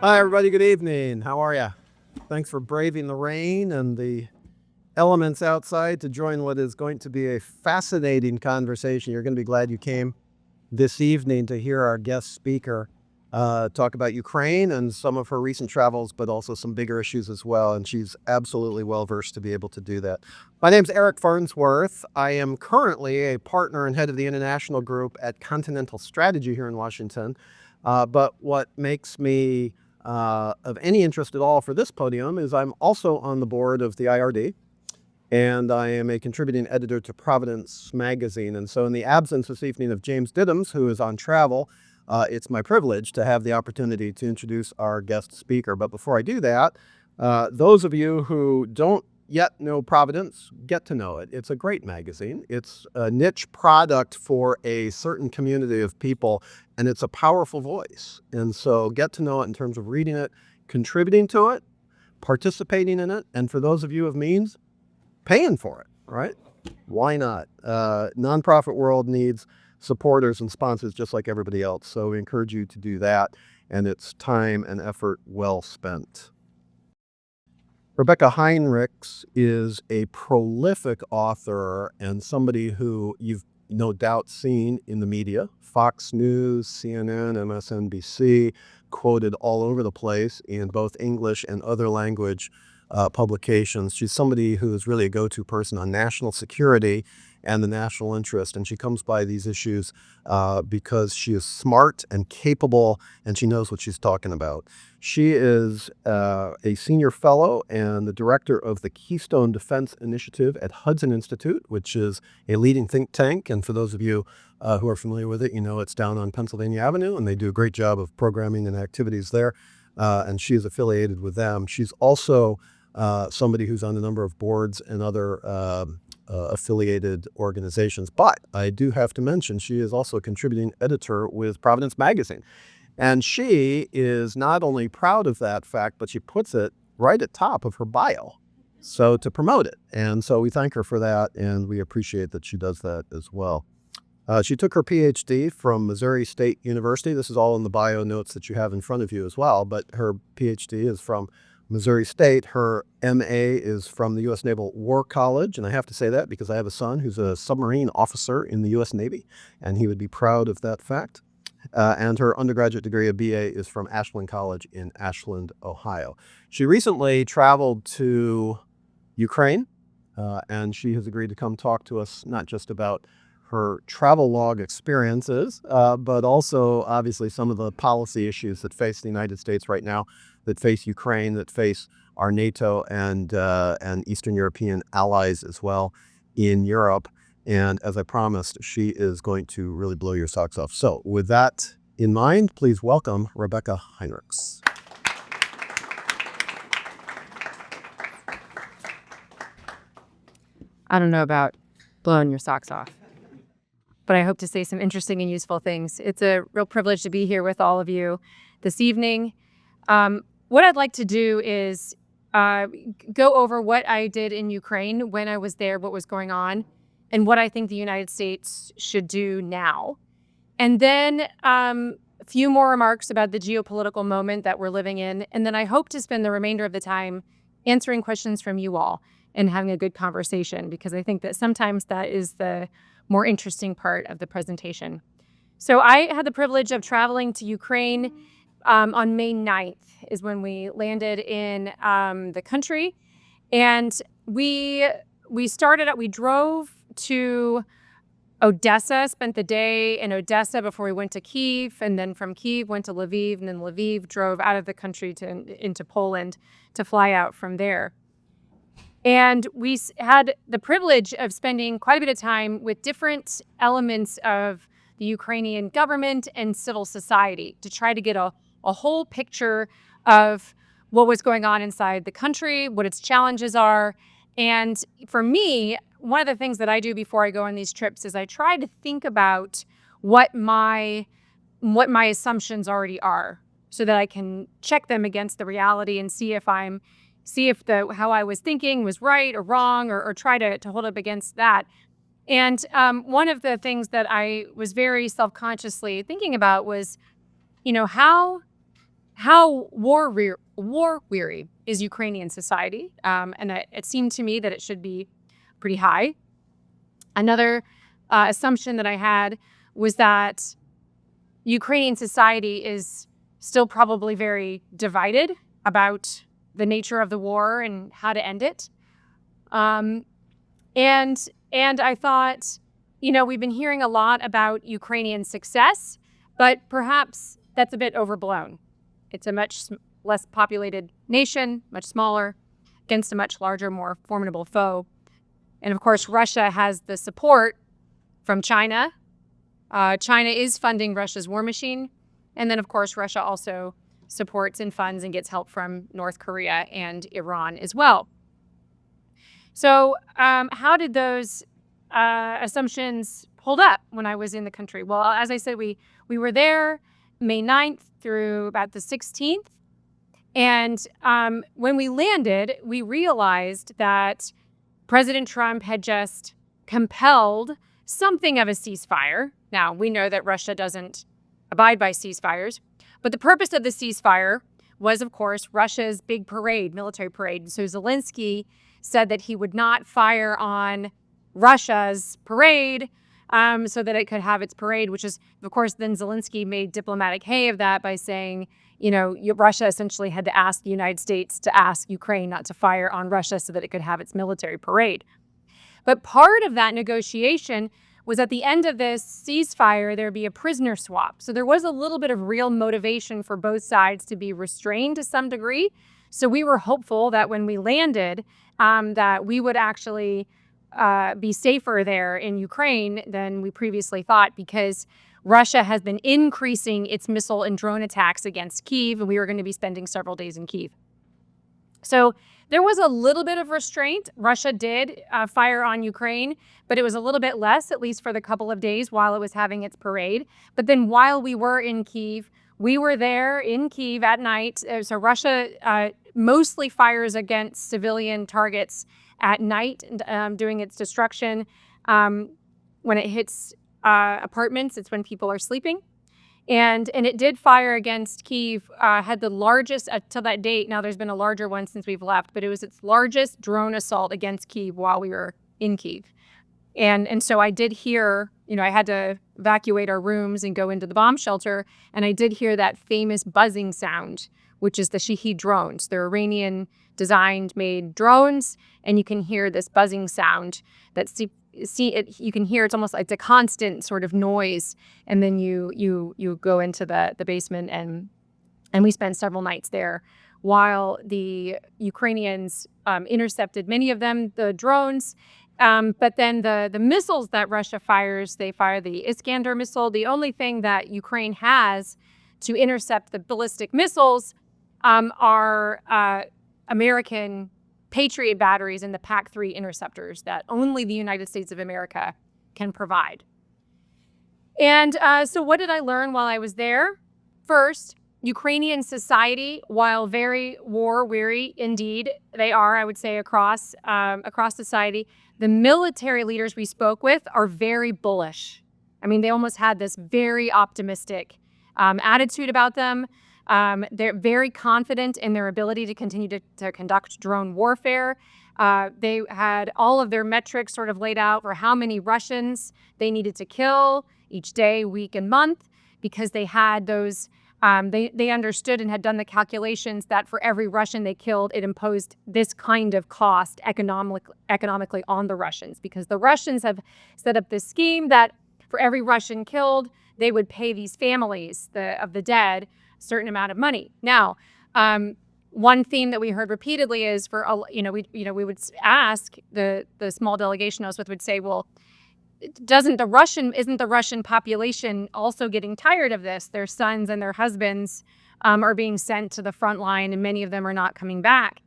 Hi, everybody. Good evening. How are you? Thanks for braving the rain and the elements outside to join what is going to be a fascinating conversation. You're going to be glad you came this evening to hear our guest speaker talk about Ukraine and some of her recent travels, but also some bigger issues as well. And she's absolutely well-versed to be able to do that. My name's Eric Farnsworth. I am currently a partner and head of the international group at Continental Strategy here in Washington. But what makes me of any interest at all for this podium is I'm also on the board of the IRD, and I am a contributing editor to Providence magazine. And so in the absence this evening of James Diddams, who is on travel, it's my privilege to have the opportunity to introduce our guest speaker. But before I do that, those of you who don't yet know Providence, get to know it. It's a great magazine. It's a niche product for a certain community of people, and it's a powerful voice. And so get to know it in terms of reading it, contributing to it, participating in it, and for those of you of means, paying for it, right? Why not? Nonprofit world needs supporters and sponsors just like everybody else. So we encourage you to do that, and it's time and effort well spent. Rebeccah Heinrichs is a prolific author and somebody who you've no doubt seen in the media. Fox News, CNN, MSNBC, quoted all over the place in both English and other language publications. She's somebody who is really a go-to person on national security and the national interest, and she comes by these issues because she is smart and capable, and she knows what she's talking about. She is a senior fellow and the director of the Keystone Defense Initiative at Hudson Institute, which is a leading think tank, and for those of you who are familiar with it, you know it's down on Pennsylvania Avenue, and they do a great job of programming and activities there, and she is affiliated with them. She's also somebody who's on a number of boards and other affiliated organizations. But I do have to mention she is also a contributing editor with Providence magazine. And she is not only proud of that fact, but she puts it right at top of her bio. So to promote it. And so we thank her for that, and we appreciate that she does that as well. She took her PhD from Missouri State University. This is all in the bio notes that you have in front of you as well, but her PhD is from Missouri State. Her MA is from the U.S. Naval War College, and I have to say that because I have a son who's a submarine officer in the U.S. Navy, and he would be proud of that fact. And her undergraduate degree, a BA, is from Ashland College in Ashland, Ohio. She recently traveled to Ukraine, and she has agreed to come talk to us not just about her travel log experiences, but also obviously some of the policy issues that face the United States right now, that face Ukraine, that face our NATO and Eastern European allies as well in Europe. And as I promised, she is going to really blow your socks off. So with that in mind, please welcome Rebeccah Heinrichs. I don't know about blowing your socks off, but I hope to say some interesting and useful things. It's a real privilege to be here with all of you this evening. What I'd like to do is go over what I did in Ukraine when I was there, what was going on, and what I think the United States should do now. And then a few more remarks about the geopolitical moment that we're living in. And then I hope to spend the remainder of the time answering questions from you all and having a good conversation, because I think that sometimes that is the more interesting part of the presentation. So I had the privilege of traveling to Ukraine on May 9th is when we landed in the country. And we drove to Odessa, spent the day in Odessa before we went to Kyiv, and then from Kyiv went to Lviv, and then Lviv drove out of the country into Poland to fly out from there. And we had the privilege of spending quite a bit of time with different elements of the Ukrainian government and civil society to try to get a whole picture of what was going on inside the country, what its challenges are. And for me, one of the things that I do before I go on these trips is I try to think about what my assumptions already are, so that I can check them against the reality and see if how I was thinking was right or wrong, or try to hold up against that. And one of the things that I was very self-consciously thinking about was, how how war weary is Ukrainian society? And it seemed to me that it should be pretty high. Another assumption that I had was that Ukrainian society is still probably very divided about the nature of the war and how to end it. And I thought, we've been hearing a lot about Ukrainian success, but perhaps that's a bit overblown. It's a much less populated nation, much smaller, against a much larger, more formidable foe. And of course, Russia has the support from China. China is funding Russia's war machine. And then, of course, Russia also supports and funds and gets help from North Korea and Iran as well. So how did those assumptions hold up when I was in the country? Well, as I said, we were there May 9th through about the 16th. And when we landed, we realized that President Trump had just compelled something of a ceasefire. Now, we know that Russia doesn't abide by ceasefires, but the purpose of the ceasefire was, of course, Russia's big parade, military parade. So Zelensky said that he would not fire on Russia's parade so that it could have its parade, which is, of course, then Zelensky made diplomatic hay of that by saying, Russia essentially had to ask the United States to ask Ukraine not to fire on Russia so that it could have its military parade. But part of that negotiation was at the end of this ceasefire, there'd be a prisoner swap. So there was a little bit of real motivation for both sides to be restrained to some degree. So we were hopeful that when we landed, that we would actually be safer there in Ukraine than we previously thought, because Russia has been increasing its missile and drone attacks against Kyiv, and we were going to be spending several days in Kyiv. So there was a little bit of restraint. Russia did fire on Ukraine, but it was a little bit less, at least for the couple of days while it was having its parade. But then while we were in Kyiv, we were there in Kyiv at night. So Russia mostly fires against civilian targets at night, doing its destruction. When it hits apartments, it's when people are sleeping. And it did fire against Kyiv, had the largest, till that date, now there's been a larger one since we've left, but it was its largest drone assault against Kyiv while we were in Kyiv. And so I did hear, I had to evacuate our rooms and go into the bomb shelter, and I did hear that famous buzzing sound, which is the Shahed drones. They're Iranian designed, made drones, and you can hear this buzzing sound that you can hear. It's almost like it's a constant sort of noise, and then you go into the basement, and we spent several nights there while the Ukrainians intercepted many of them, the drones. But then the missiles that Russia fires, they fire the Iskander missile. The only thing that Ukraine has to intercept the ballistic missiles are American Patriot batteries and the PAC-3 interceptors that only the United States of America can provide. And so what did I learn while I was there? First, Ukrainian society, while very war-weary indeed, they are, I would say, across society, the military leaders we spoke with are very bullish. I mean, they almost had this very optimistic attitude about them. They're very confident in their ability to continue to conduct drone warfare. They had all of their metrics sort of laid out for how many Russians they needed to kill each day, week, and month, because they had those, they understood and had done the calculations that for every Russian they killed, it imposed this kind of cost economically on the Russians, because the Russians have set up this scheme that for every Russian killed, they would pay these families of the dead certain amount of money. Now, one theme that we heard repeatedly is we would ask the small delegation I was with would say, well, isn't the Russian population also getting tired of this? Their sons and their husbands are being sent to the front line, and many of them are not coming back.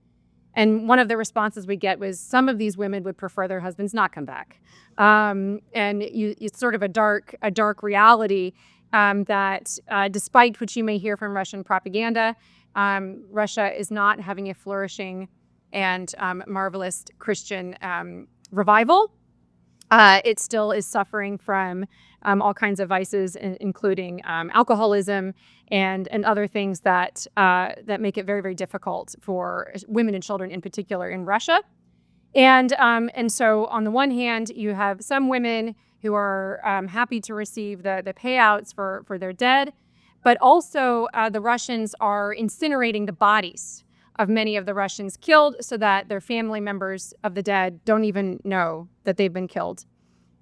And one of the responses we get was some of these women would prefer their husbands not come back. And it's sort of a dark reality that despite what you may hear from Russian propaganda, Russia is not having a flourishing and marvelous Christian revival. it still is suffering from all kinds of vices, including alcoholism and other things that make it very, very difficult for women and children in particular in Russia. And so on the one hand, you have some women who are happy to receive the payouts for their dead, but also the Russians are incinerating the bodies of many of the Russians killed so that their family members of the dead don't even know that they've been killed.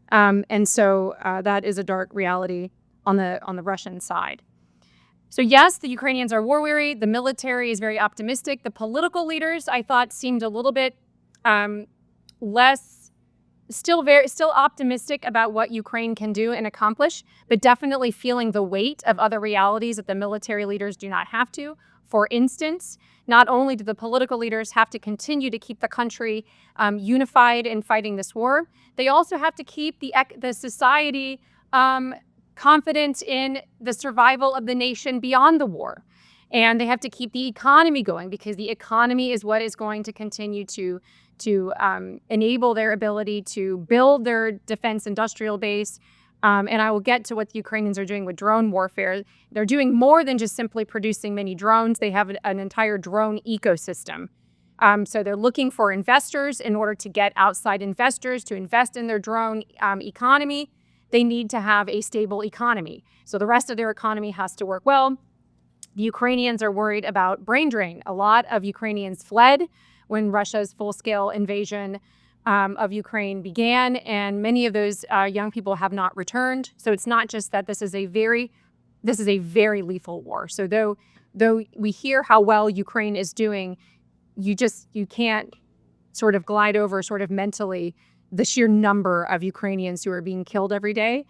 And so that is a dark reality on the Russian side. So yes, the Ukrainians are war weary. The military is very optimistic. The political leaders, I thought, seemed a little bit still optimistic about what Ukraine can do and accomplish, but definitely feeling the weight of other realities that the military leaders do not have to. For instance, not only do the political leaders have to continue to keep the country unified in fighting this war, they also have to keep the society confident in the survival of the nation beyond the war. And they have to keep the economy going, because the economy is what is going to continue to enable their ability to build their defense industrial base. And I will get to what the Ukrainians are doing with drone warfare. They're doing more than just simply producing many drones. They have an entire drone ecosystem. So they're looking for investors. In order to get outside investors to invest in their drone economy, they need to have a stable economy. So the rest of their economy has to work well. The Ukrainians are worried about brain drain. A lot of Ukrainians fled when Russia's full-scale invasion of Ukraine began, and many of those young people have not returned. So it's not just that this is a very lethal war. So though we hear how well Ukraine is doing, you can't sort of glide over sort of mentally the sheer number of Ukrainians who are being killed every day.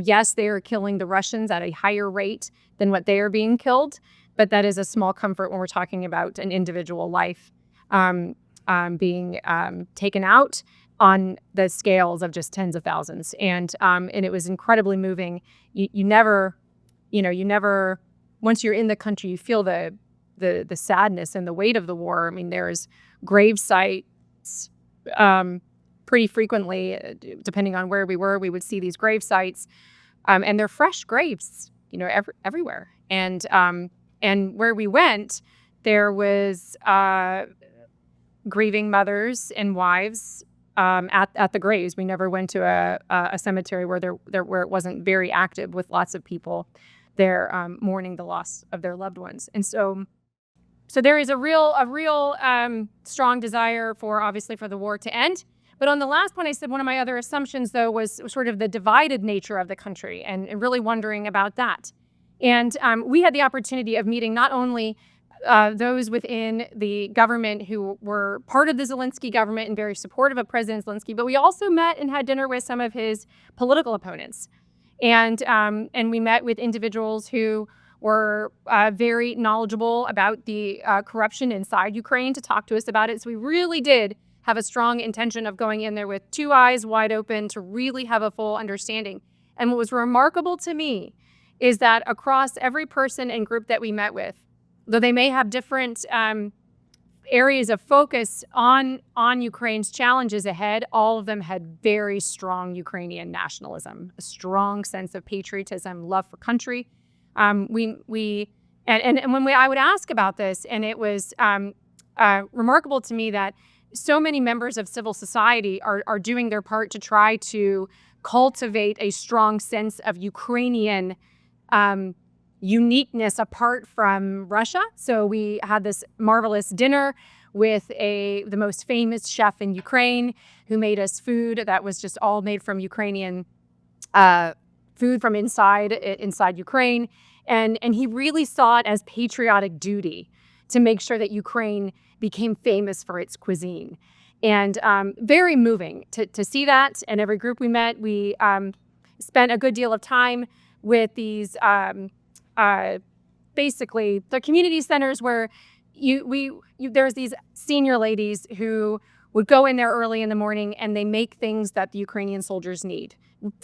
Yes, they are killing the Russians at a higher rate than what they are being killed, but that is a small comfort when we're talking about an individual life being taken out on the scales of just tens of thousands. And it was incredibly moving. You never, once you're in the country, you feel the sadness and the weight of the war. I mean, there's grave sites pretty frequently, depending on where we were, we would see these grave sites, and they're fresh graves, everywhere. And where we went, there was grieving mothers and wives at the graves. We never went to a cemetery where it wasn't very active with lots of people there mourning the loss of their loved ones. And so there is a real strong desire obviously for the war to end. But on the last point, I said one of my other assumptions, though, was sort of the divided nature of the country and really wondering about that. And we had the opportunity of meeting not only those within the government who were part of the Zelensky government and very supportive of President Zelensky, but we also met and had dinner with some of his political opponents. And we met with individuals who were very knowledgeable about the corruption inside Ukraine to talk to us about it. So we really did have a strong intention of going in there with two eyes wide open to really have a full understanding. And what was remarkable to me is that across every person and group that we met with, though they may have different areas of focus on Ukraine's challenges ahead, all of them had very strong Ukrainian nationalism, a strong sense of patriotism, love for country. I would ask about this, and it was remarkable to me that so many members of civil society are doing their part to try to cultivate a strong sense of Ukrainian uniqueness apart from Russia. So we had this marvelous dinner with the most famous chef in Ukraine who made us food that was just all made from Ukrainian food from inside Ukraine. And he really saw it as patriotic duty to make sure that Ukraine became famous for its cuisine. And very moving to see that. And every group we met, we spent a good deal of time with these basically the community centers where there's these senior ladies who would go in there early in the morning and they make things that the Ukrainian soldiers need.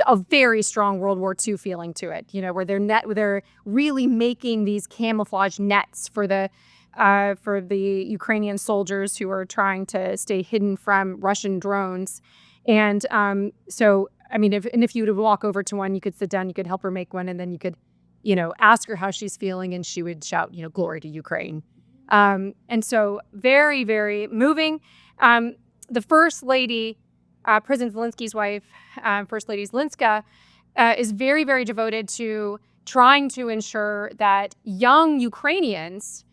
A very strong World War II feeling to it, where they're really making these camouflage nets for the Ukrainian soldiers who are trying to stay hidden from Russian drones. And so, I mean, if you would walk over to one, you could sit down, you could help her make one, and then you could, ask her how she's feeling, and she would shout, glory to Ukraine. And so very, very moving. The First Lady, President Zelensky's wife, First Lady Zelenska, is very, very devoted to trying to ensure that young Ukrainians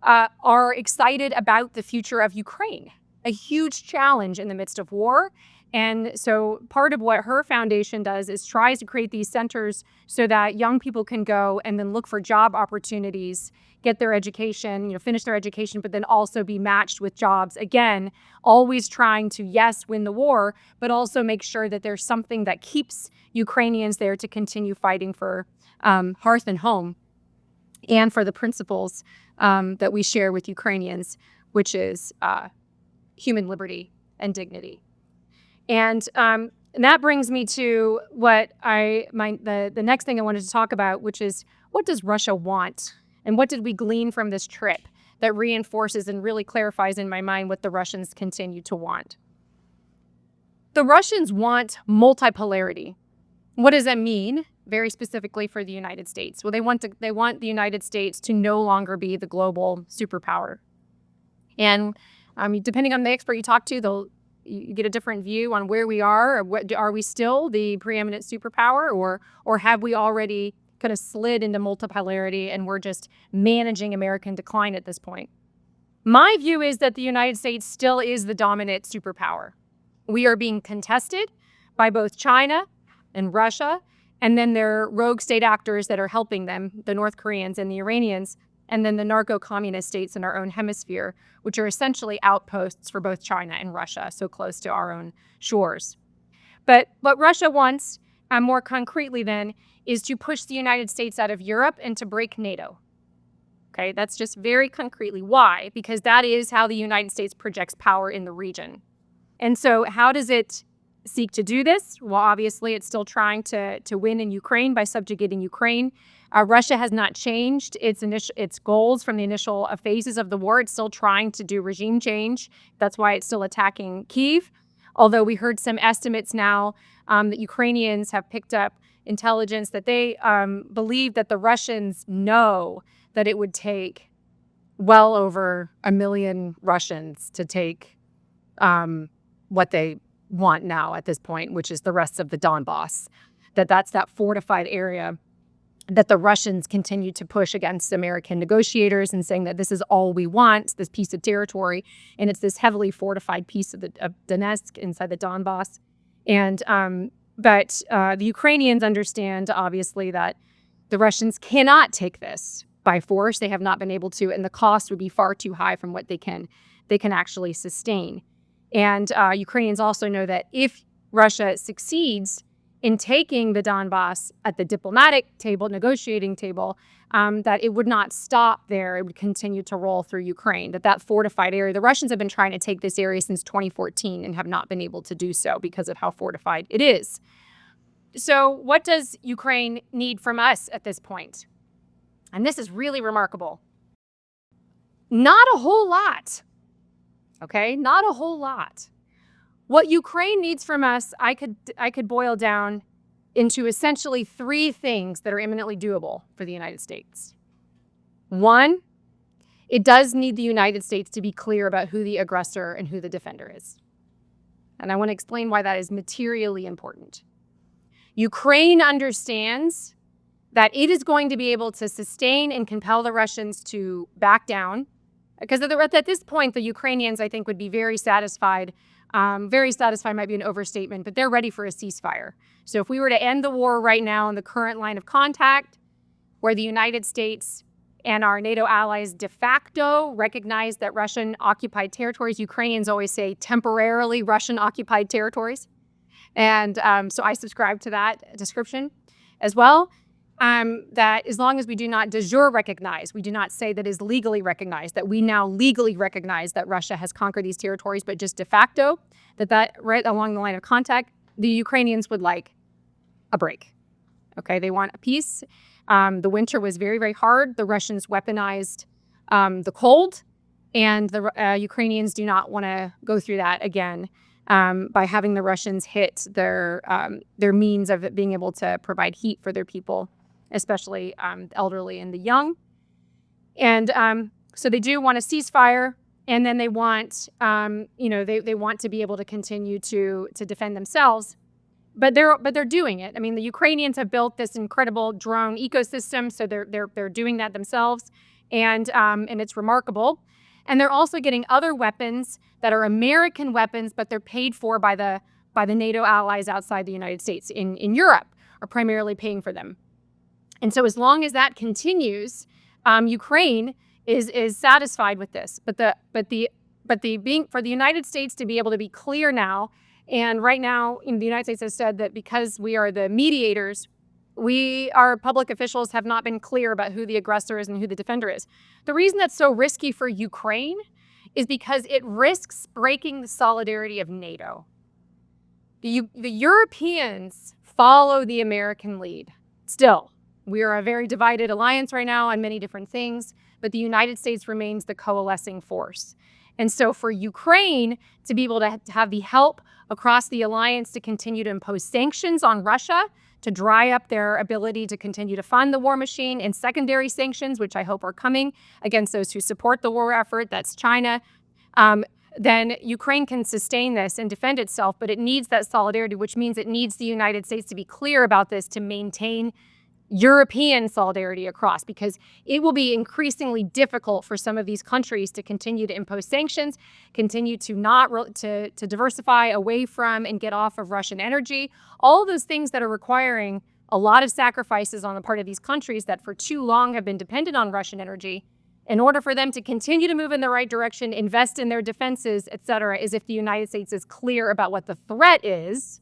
are excited about the future of Ukraine, a huge challenge in the midst of war. And so part of what her foundation does is tries to create these centers so that young people can go and then look for job opportunities, get their education, finish their education, but then also be matched with jobs. Again, always trying to, yes, win the war, but also make sure that there's something that keeps Ukrainians there to continue fighting for hearth and home and for the principles that we share with Ukrainians, which is human liberty and dignity. And that brings me to what the next thing I wanted to talk about, which is what does Russia want? And what did we glean from this trip that reinforces and really clarifies in my mind what the Russians continue to want? The Russians want multipolarity. What does that mean, very specifically for the United States? Well, they want the United States to no longer be the global superpower. And depending on the expert you talk to, you get a different view on where we are. Or are we still the preeminent superpower, or have we already kind of slid into multipolarity and we're just managing American decline at this point? My view is that the United States still is the dominant superpower. We are being contested by both China and Russia, and then their rogue state actors that are helping them, the North Koreans and the Iranians, and then the narco-communist states in our own hemisphere, which are essentially outposts for both China and Russia, so close to our own shores. But what Russia wants, more concretely then, is to push the United States out of Europe and to break NATO. Okay, that's just very concretely. Why? Because that is how the United States projects power in the region. And so how does it seek to do this? Well, obviously, it's still trying to win in Ukraine by subjugating Ukraine. Russia has not changed its goals from the initial phases of the war. It's still trying to do regime change. That's why it's still attacking Kyiv. Although we heard some estimates now that Ukrainians have picked up intelligence that they believe that the Russians know that it would take well over 1 million Russians to take what they want now at this point, which is the rest of the Donbass. That's that fortified area that the Russians continue to push against American negotiators and saying that this is all we want, this piece of territory, and it's this heavily fortified piece of Donetsk inside the Donbass. And but the Ukrainians understand, obviously, that the Russians cannot take this by force. They have not been able to, and the cost would be far too high from what they can actually sustain. And Ukrainians also know that if Russia succeeds in taking the Donbass at the diplomatic table, negotiating table, that it would not stop there. It would continue to roll through Ukraine, that fortified area. The Russians have been trying to take this area since 2014 and have not been able to do so because of how fortified it is. So what does Ukraine need from us at this point? And this is really remarkable. Not a whole lot. Okay, not a whole lot. What Ukraine needs from us, I could boil down into essentially 3 things that are imminently doable for the United States. 1, it does need the United States to be clear about who the aggressor and who the defender is. And I want to explain why that is materially important. Ukraine understands that it is going to be able to sustain and compel the Russians to back down. Because at this point, the Ukrainians, I think, would be very satisfied. Very satisfied might be an overstatement, but they're ready for a ceasefire. So if we were to end the war right now in the current line of contact, where the United States and our NATO allies de facto recognize that Russian-occupied territories, Ukrainians always say temporarily Russian-occupied territories. And so I subscribe to that description as well. That as long as we do not de jure recognize, we do not say that is legally recognized, that we now legally recognize that Russia has conquered these territories, but just de facto, that right along the line of contact, the Ukrainians would like a break. Okay, they want a peace. The winter was very, very hard. The Russians weaponized the cold, and the Ukrainians do not want to go through that again. by having the Russians hit their means of being able to provide heat for their people, especially the elderly and the young. And so they do want a ceasefire, and then they want, they want to be able to continue to defend themselves. But they're doing it. I mean, the Ukrainians have built this incredible drone ecosystem, so they're doing that themselves, and it's remarkable. And they're also getting other weapons that are American weapons, but they're paid for by the NATO allies outside the United States in Europe are primarily paying for them. And so as long as that continues, Ukraine is satisfied with this. But for the United States to be able to be clear now. And right now, the United States has said that because we are the mediators, our public officials have not been clear about who the aggressor is and who the defender is. The reason that's so risky for Ukraine is because it risks breaking the solidarity of NATO. The Europeans follow the American lead. Still, we are a very divided alliance right now on many different things, but the United States remains the coalescing force. And so for Ukraine to be able to have the help across the alliance to continue to impose sanctions on Russia, to dry up their ability to continue to fund the war machine, and secondary sanctions, which I hope are coming against those who support the war effort, that's China, then Ukraine can sustain this and defend itself, but it needs that solidarity, which means it needs the United States to be clear about this to maintain European solidarity across, because it will be increasingly difficult for some of these countries to continue to impose sanctions, continue to to diversify away from and get off of Russian energy. All those things that are requiring a lot of sacrifices on the part of these countries that for too long have been dependent on Russian energy. In order for them to continue to move in the right direction, invest in their defenses, et cetera, is if the United States is clear about what the threat is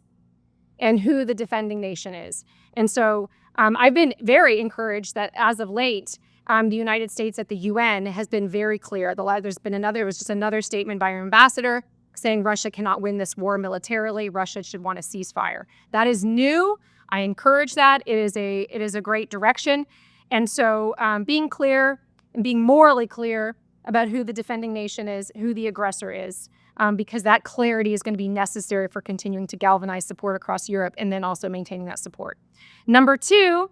and who the defending nation is. And so I've been very encouraged that as of late, the United States at the UN has been very clear. There was just another statement by our ambassador saying Russia cannot win this war militarily. Russia should want a ceasefire. That is new. I encourage that. It is a great direction. And so being clear and being morally clear about who the defending nation is, who the aggressor is, because that clarity is going to be necessary for continuing to galvanize support across Europe and then also maintaining that support. Number two,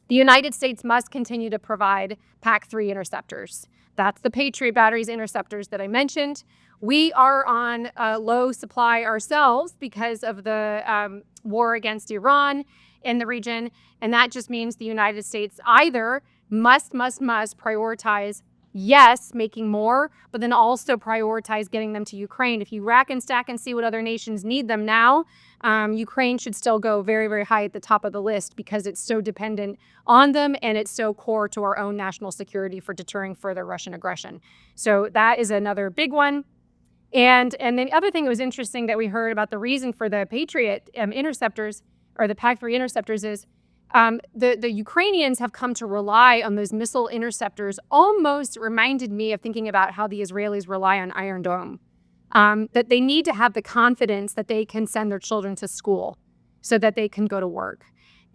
the United States must continue to provide PAC-3 interceptors. That's the Patriot batteries interceptors that I mentioned. We are on low supply ourselves because of the war against Iran in the region, and that just means the United States either must prioritize, yes, making more, but then also prioritize getting them to Ukraine. If you rack and stack and see what other nations need them now, Ukraine should still go very, very high at the top of the list because it's so dependent on them and it's so core to our own national security for deterring further Russian aggression. So that is another big one. And then the other thing that was interesting that we heard about the reason for the Patriot interceptors or the PAC-3 interceptors is the Ukrainians have come to rely on those missile interceptors. Almost reminded me of thinking about how the Israelis rely on Iron Dome. That they need to have the confidence that they can send their children to school so that they can go to work.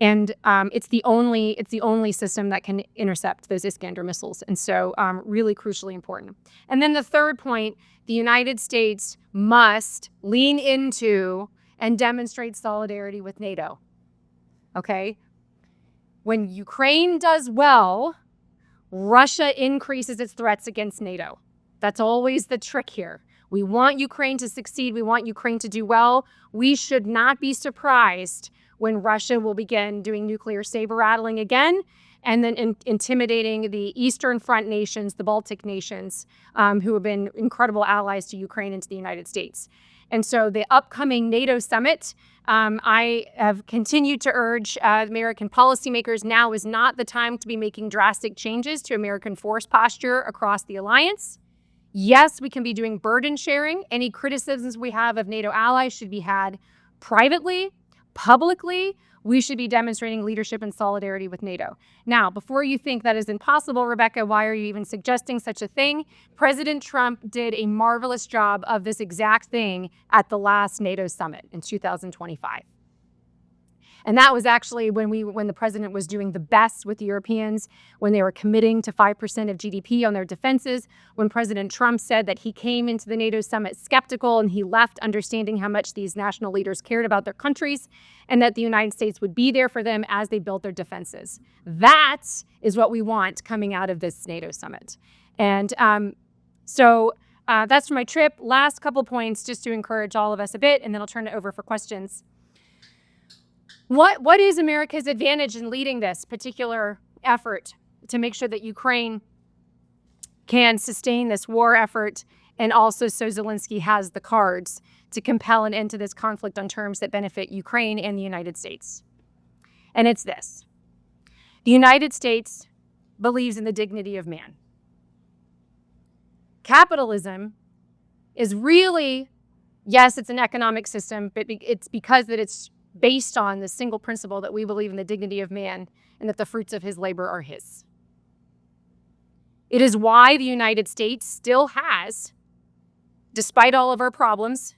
And it's the only system that can intercept those Iskander missiles. And so really crucially important. And then the third point, the United States must lean into and demonstrate solidarity with NATO. Okay? When Ukraine does well, Russia increases its threats against NATO. That's always the trick here. We want Ukraine to succeed. We want Ukraine to do well. We should not be surprised when Russia will begin doing nuclear saber rattling again and then intimidating the Eastern Front nations, the Baltic nations, who have been incredible allies to Ukraine and to the United States. And so the upcoming NATO summit, I have continued to urge American policymakers, now is not the time to be making drastic changes to American force posture across the alliance. Yes, we can be doing burden sharing. Any criticisms we have of NATO allies should be had privately, publicly. We should be demonstrating leadership and solidarity with NATO. Now, before you think that is impossible, Rebeccah, why are you even suggesting such a thing? President Trump did a marvelous job of this exact thing at the last NATO summit in 2025. And that was actually when the president was doing the best with the Europeans, when they were committing to 5% of GDP on their defenses, when President Trump said that he came into the NATO summit skeptical and he left understanding how much these national leaders cared about their countries and that the United States would be there for them as they built their defenses. That is what we want coming out of this NATO summit. And so that's for my trip. Last couple points just to encourage all of us a bit, and then I'll turn it over for questions. What is America's advantage in leading this particular effort to make sure that Ukraine can sustain this war effort, and also so Zelensky has the cards to compel an end to this conflict on terms that benefit Ukraine and the United States? And it's this. The United States believes in the dignity of man. Capitalism is really, yes, it's an economic system, but it's because that it's based on the single principle that we believe in the dignity of man and that the fruits of his labor are his. It is why the United States still has, despite all of our problems,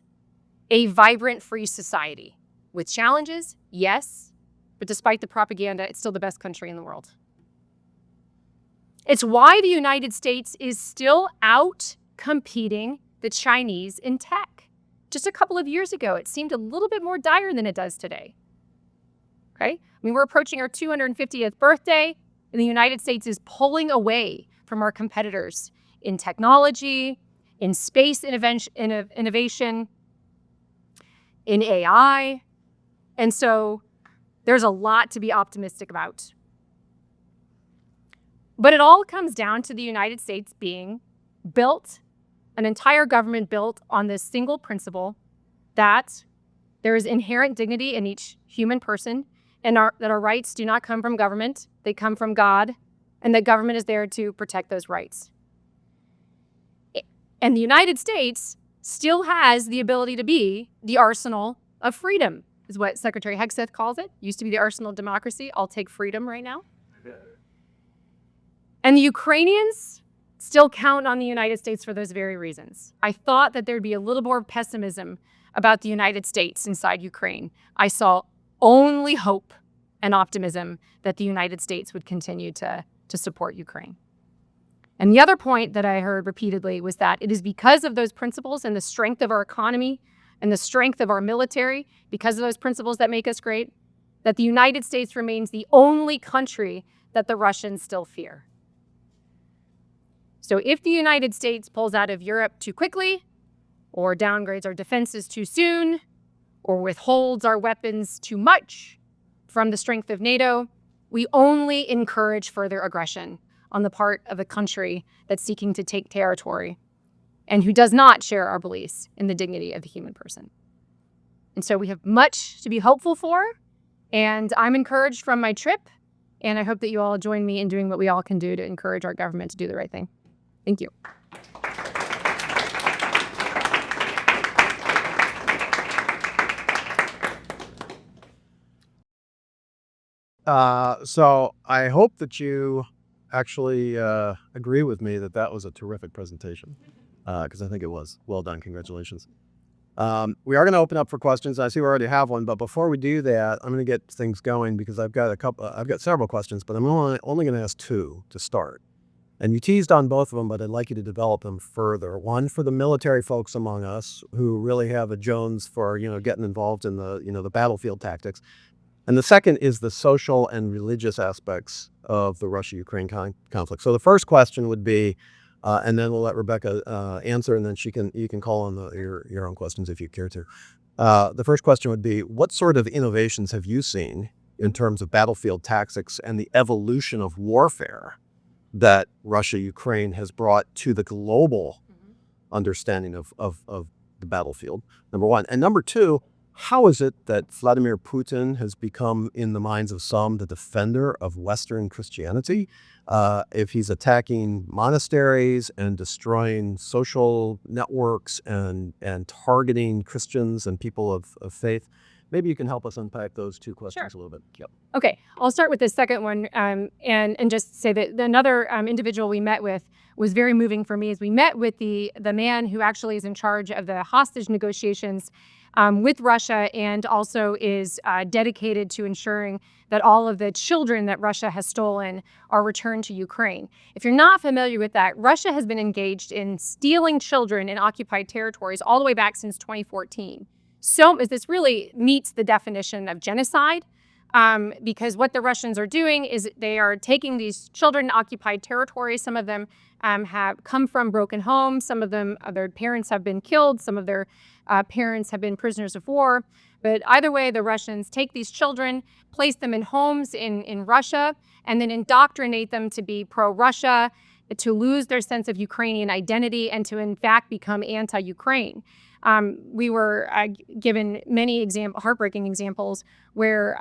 a vibrant free society. With challenges, yes, but despite the propaganda, it's still the best country in the world. It's why the United States is still out competing the Chinese in tech. Just a couple of years ago, it seemed a little bit more dire than it does today. Okay? I mean, we're approaching our 250th birthday, and the United States is pulling away from our competitors in technology, in space innovation, in AI. And so there's a lot to be optimistic about. But it all comes down to the United States being built, an entire government built on this single principle that there is inherent dignity in each human person, and that our rights do not come from government, they come from God, and that government is there to protect those rights. And the United States still has the ability to be the arsenal of freedom, is what Secretary Hegseth calls it. Used to be the arsenal of democracy. I'll take freedom right now. And the Ukrainians still count on the United States for those very reasons. I thought that there'd be a little more pessimism about the United States inside Ukraine. I saw only hope and optimism that the United States would continue to support Ukraine. And the other point that I heard repeatedly was that it is because of those principles and the strength of our economy and the strength of our military, because of those principles that make us great, that the United States remains the only country that the Russians still fear. So if the United States pulls out of Europe too quickly, or downgrades our defenses too soon, or withholds our weapons too much from the strength of NATO, we only encourage further aggression on the part of a country that's seeking to take territory and who does not share our beliefs in the dignity of the human person. And so we have much to be hopeful for, and I'm encouraged from my trip, and I hope that you all join me in doing what we all can do to encourage our government to do the right thing. Thank you. So I hope that you actually agree with me that that was a terrific presentation, because I think it was. Well done. Congratulations. We are going to open up for questions. I see we already have one, but before we do that, I'm going to get things going because I've got several questions, but I'm only going to ask two to start. And you teased on both of them, but I'd like you to develop them further. One for the military folks among us who really have a Jones for, getting involved in the battlefield tactics. And the second is the social and religious aspects of the Russia-Ukraine conflict. So the first question would be, and then we'll let Rebeccah answer, and then you can call on your own questions if you care to. The first question would be, what sort of innovations have you seen in terms of battlefield tactics and the evolution of warfare that Russia-Ukraine has brought to the global understanding of the battlefield, number one. And number two, how is it that Vladimir Putin has become, in the minds of some, the defender of Western Christianity? If he's attacking monasteries and destroying social networks and targeting Christians and people of faith, Maybe you can help us unpack those two questions Sure. a little bit. Yep. Okay, I'll start with the second one, and just say that another individual we met with was very moving for me. As we met with the man who actually is in charge of the hostage negotiations with Russia, and also is dedicated to ensuring that all of the children that Russia has stolen are returned to Ukraine. If you're not familiar with that, Russia has been engaged in stealing children in occupied territories all the way back since 2014. So this really meets the definition of genocide. Because what the Russians are doing is they are taking these children in occupied territories. Some of them have come from broken homes. Some of them, their parents have been killed. Some of their parents have been prisoners of war. But either way, the Russians take these children, place them in homes in Russia, and then indoctrinate them to be pro-Russia, to lose their sense of Ukrainian identity, and to, in fact, become anti-Ukraine. We were given many heartbreaking examples where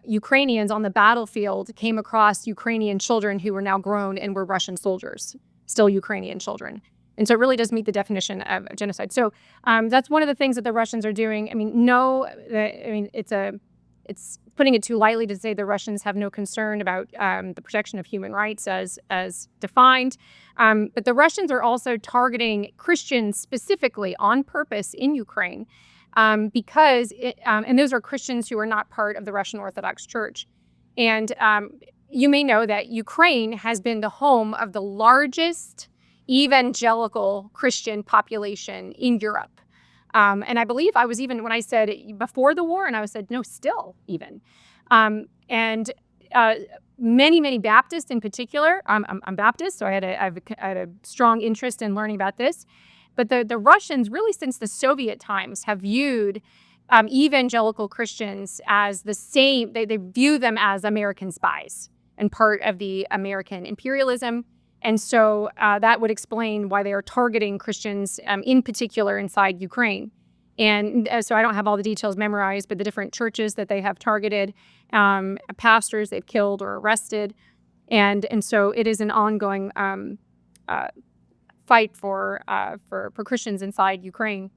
Ukrainians on the battlefield came across Ukrainian children who were now grown and were Russian soldiers, still Ukrainian children. And so it really does meet the definition of genocide. So that's one of the things that the Russians are doing. It's putting it too lightly to say the Russians have no concern about the protection of human rights as defined. But the Russians are also targeting Christians specifically on purpose in Ukraine because and those are Christians who are not part of the Russian Orthodox Church. And you may know that Ukraine has been the home of the largest evangelical Christian population in Europe. And I believe I was even, when I said before the war, and I said, no, still even. Many Baptists in particular, I'm Baptist, so I had a strong interest in learning about this. But the Russians, really since the Soviet times, have viewed evangelical Christians as the same. They view them as American spies and part of the American imperialism. And so that would explain why they are targeting Christians in particular inside Ukraine. And so I don't have all the details memorized, but the different churches that they have targeted, pastors they've killed or arrested. And so it is an ongoing fight for Christians inside Ukraine.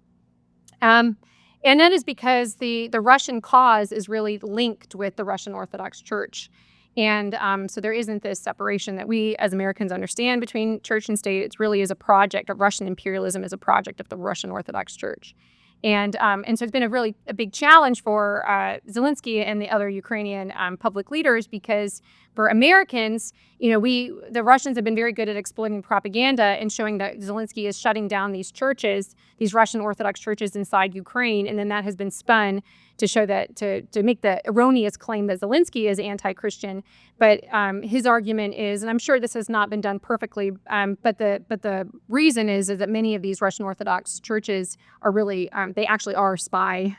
And that is because the Russian cause is really linked with the Russian Orthodox Church. And so there isn't this separation that we as Americans understand between church and state. It really is a project of Russian imperialism, is a project of the Russian Orthodox Church. And so it's been a big challenge for Zelensky and the other Ukrainian public leaders, because for Americans, the Russians have been very good at exploiting propaganda and showing that Zelensky is shutting down these churches, these Russian Orthodox churches inside Ukraine, and then that has been spun to show that to make the erroneous claim that Zelensky is anti-Christian. But his argument is, and I'm sure this has not been done perfectly, but the reason is that many of these Russian Orthodox churches are really they actually are spy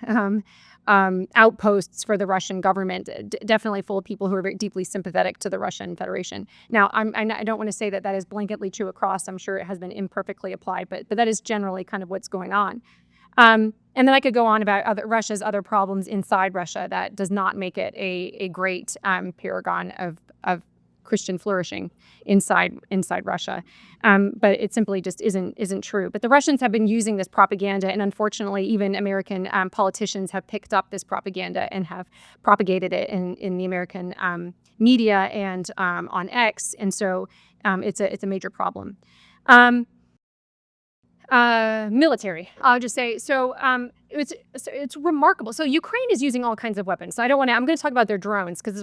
outposts for the Russian government, definitely full of people who are very deeply sympathetic to the Russian Federation. Now, I don't want to say that that is blanketly true across. I'm sure it has been imperfectly applied, but that is generally kind of what's going on. And then I could go on about Russia's other problems inside Russia that does not make it a great paragon of Christian flourishing inside Russia. But it simply just isn't true. But the Russians have been using this propaganda, and unfortunately, even American politicians have picked up this propaganda and have propagated it in the American media and on X. And so it's a major problem. Military, I'll just say. So it's remarkable. So Ukraine is using all kinds of weapons. So I'm going to talk about their drones, because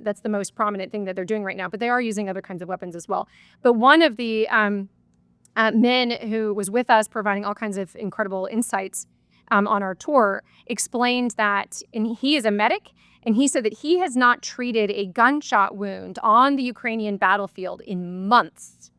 that's the most prominent thing that they're doing right now. But they are using other kinds of weapons as well. But one of the men who was with us providing all kinds of incredible insights on our tour explained that, and he is a medic, and he said that he has not treated a gunshot wound on the Ukrainian battlefield in months.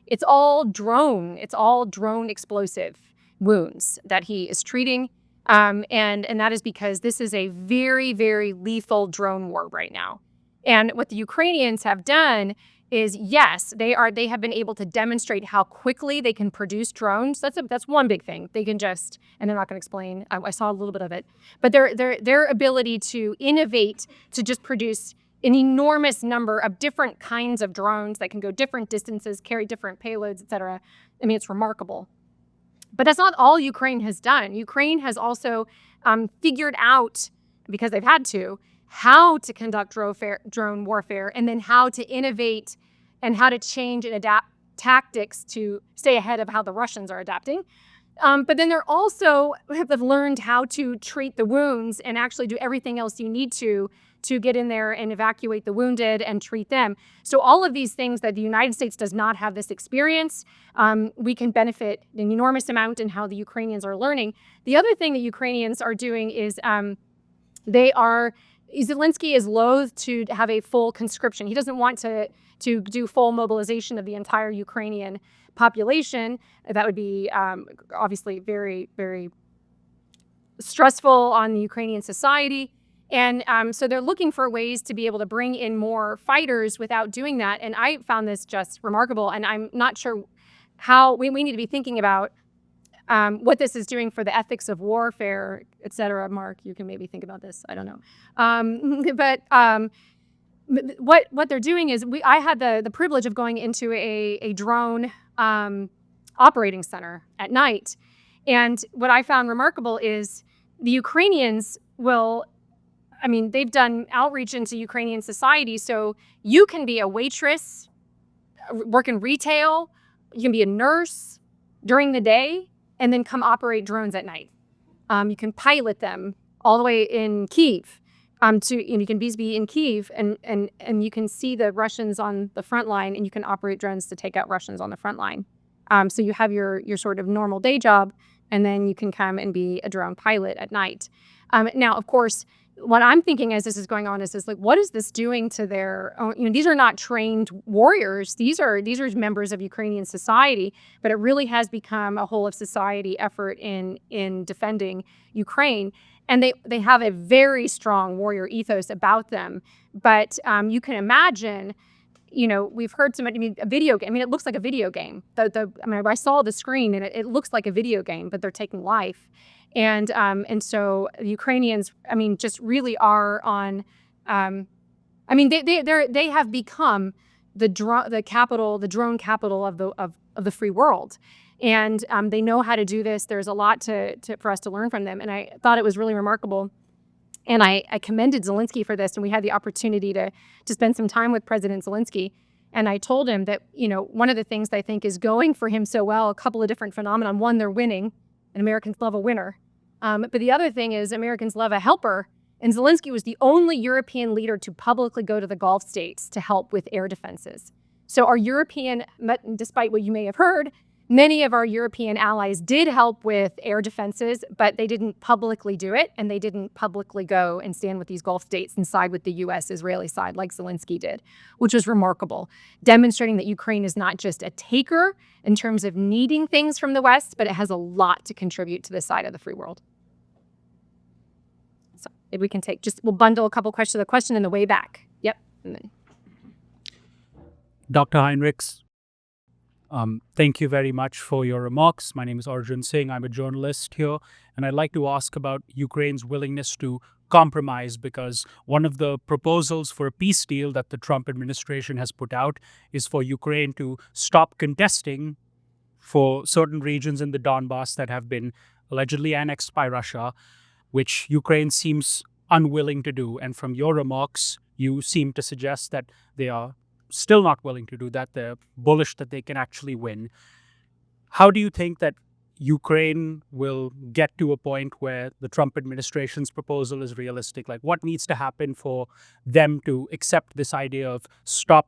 It's all drone explosive wounds that he is treating. And that is because this is a very, very lethal drone war right now. And what the Ukrainians have done is, yes, they have been able to demonstrate how quickly they can produce drones. That's one big thing. They can just, and they're not going to explain, I saw a little bit of it, but their ability to innovate, to just produce an enormous number of different kinds of drones that can go different distances, carry different payloads, et cetera. I mean, it's remarkable. But that's not all Ukraine has done. Ukraine has also figured out because they've had to, how to conduct drone warfare, and then how to innovate and how to change and adapt tactics to stay ahead of how the Russians are adapting. But then they're also have learned how to treat the wounds and actually do everything else you need to get in there and evacuate the wounded and treat them. So all of these things that the United States does not have this experience, we can benefit an enormous amount in how the Ukrainians are learning. The other thing that Ukrainians are doing is Zelensky is loath to have a full conscription. He doesn't want to do full mobilization of the entire Ukrainian population. That would be obviously very, very stressful on the Ukrainian society. And so they're looking for ways to be able to bring in more fighters without doing that. And I found this just remarkable. And I'm not sure how we need to be thinking about what this is doing for the ethics of warfare, et cetera. Mark, you can maybe think about this. I don't know. But what they're doing is I had the privilege of going into a drone operating center at night. And what I found remarkable is the Ukrainians they've done outreach into Ukrainian society. So you can be a waitress, work in retail, you can be a nurse during the day, and then come operate drones at night. You can pilot them all the way in Kyiv. You can be in Kyiv and you can see the Russians on the front line, and you can operate drones to take out Russians on the front line. So you have your sort of normal day job, and then you can come and be a drone pilot at night. Now, of course, what I'm thinking as this is going on is like, what is this doing to their own? These are not trained warriors. These are members of Ukrainian society, but it really has become a whole of society effort in defending Ukraine. And they have a very strong warrior ethos about them. But you can imagine, we've heard a video game. It looks like a video game. I saw the screen and it looks like a video game, but they're taking life. And so the Ukrainians, just really are on. They have become the drone capital of the free world, and they know how to do this. There's a lot for us to learn from them, and I thought it was really remarkable. And I commended Zelensky for this, and we had the opportunity to spend some time with President Zelensky. And I told him that one of the things that I think is going for him so well, a couple of different phenomena. One, they're winning. And Americans love a winner. But the other thing is Americans love a helper. And Zelensky was the only European leader to publicly go to the Gulf states to help with air defenses. So our despite what you may have heard, many of our European allies did help with air defenses, but they didn't publicly do it. And they didn't publicly go and stand with these Gulf states and side with the U.S.-Israeli side like Zelensky did, which was remarkable, demonstrating that Ukraine is not just a taker in terms of needing things from the West, but it has a lot to contribute to the side of the free world. So if we can we'll bundle a couple questions, the question in the way back. Yep. And then. Dr. Heinrichs, thank you very much for your remarks. My name is Arjun Singh. I'm a journalist here, and I'd like to ask about Ukraine's willingness to compromise, because one of the proposals for a peace deal that the Trump administration has put out is for Ukraine to stop contesting for certain regions in the Donbass that have been allegedly annexed by Russia, which Ukraine seems unwilling to do. And from your remarks, you seem to suggest that they are still not willing to do that. They're bullish that they can actually win. How do you think that Ukraine will get to a point where the Trump administration's proposal is realistic? Like, what needs to happen for them to accept this idea of stop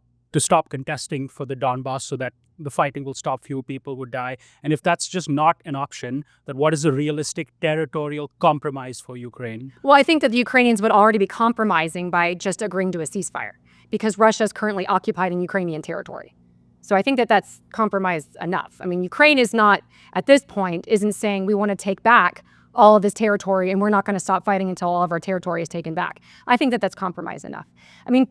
contesting for the Donbass so that the fighting will stop, few people would die? And if that's just not an option, then what is a realistic territorial compromise for Ukraine? Well, I think that the Ukrainians would already be compromising by just agreeing to a ceasefire, because Russia is currently occupied in Ukrainian territory. So I think that that's compromise enough. Ukraine is not, at this point, isn't saying we want to take back all of this territory and we're not going to stop fighting until all of our territory is taken back. I think that that's compromise enough.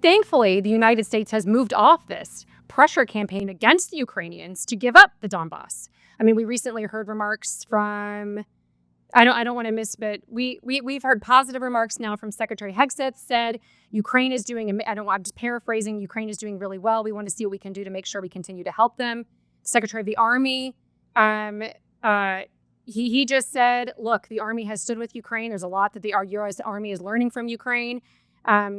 Thankfully, the United States has moved off this pressure campaign against the Ukrainians to give up the Donbass. We recently heard remarks from, I don't want to miss, but we've heard positive remarks now from Secretary Hegseth said Ukraine is doing, I'm just paraphrasing, Ukraine is doing really well. We want to see what we can do to make sure we continue to help them. Secretary of the Army, he just said, look, the Army has stood with Ukraine. There's a lot that the U.S. Army is learning from Ukraine.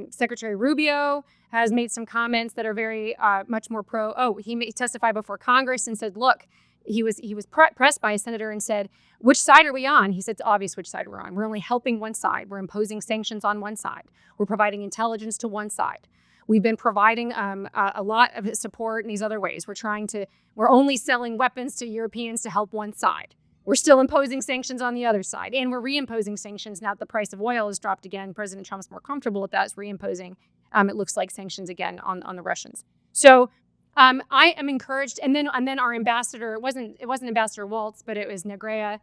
Secretary Rubio has made some comments that are very much more pro. He testified before Congress and said, look, he was pressed by a senator and said, which side are we on? He said, it's obvious which side we're on. We're only helping one side. We're imposing sanctions on one side. We're providing intelligence to one side. We've been providing a lot of support in these other ways. We're only selling weapons to Europeans to help one side. We're still imposing sanctions on the other side. And we're reimposing sanctions now that the price of oil has dropped again. President Trump's more comfortable with that. Is reimposing, it looks like, sanctions again on the Russians. So I am encouraged. And then our ambassador, it wasn't Ambassador Waltz, but it was Negrea,